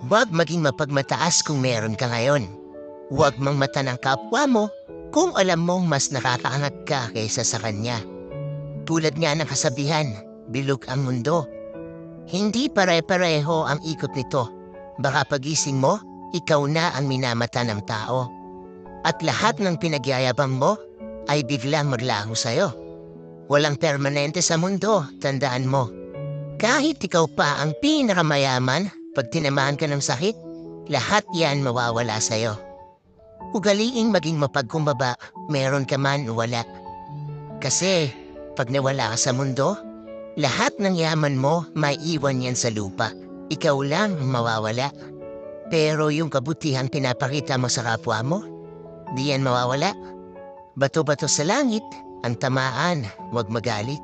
Huwag maging mapagmataas kung meron ka ngayon. Huwag mang mata ng kapwa mo kung alam mong mas nakakaangat ka kaysa sa kanya. Tulad nga ng kasabihan, bilog ang mundo. Hindi pare-pareho ang ikot nito. Baka pagising mo, ikaw na ang minamata ng tao. At lahat ng pinagyayabang mo ay biglang maglaho sa'yo. Walang permanente sa mundo, tandaan mo. Kahit ikaw pa ang pinakamayaman, pag tinamaan ka ng sakit, lahat yan mawawala sa'yo. Ugaliing maging mapagkumbaba, meron ka man o wala. Kasi pag nawala ka sa mundo, lahat ng yaman mo may iwan yan sa lupa. Ikaw lang ang mawawala. Pero yung kabutihang pinapakita mo sa kapwa mo, di yan mawawala. Bato-bato sa langit, ang tamaan, huwag magalit.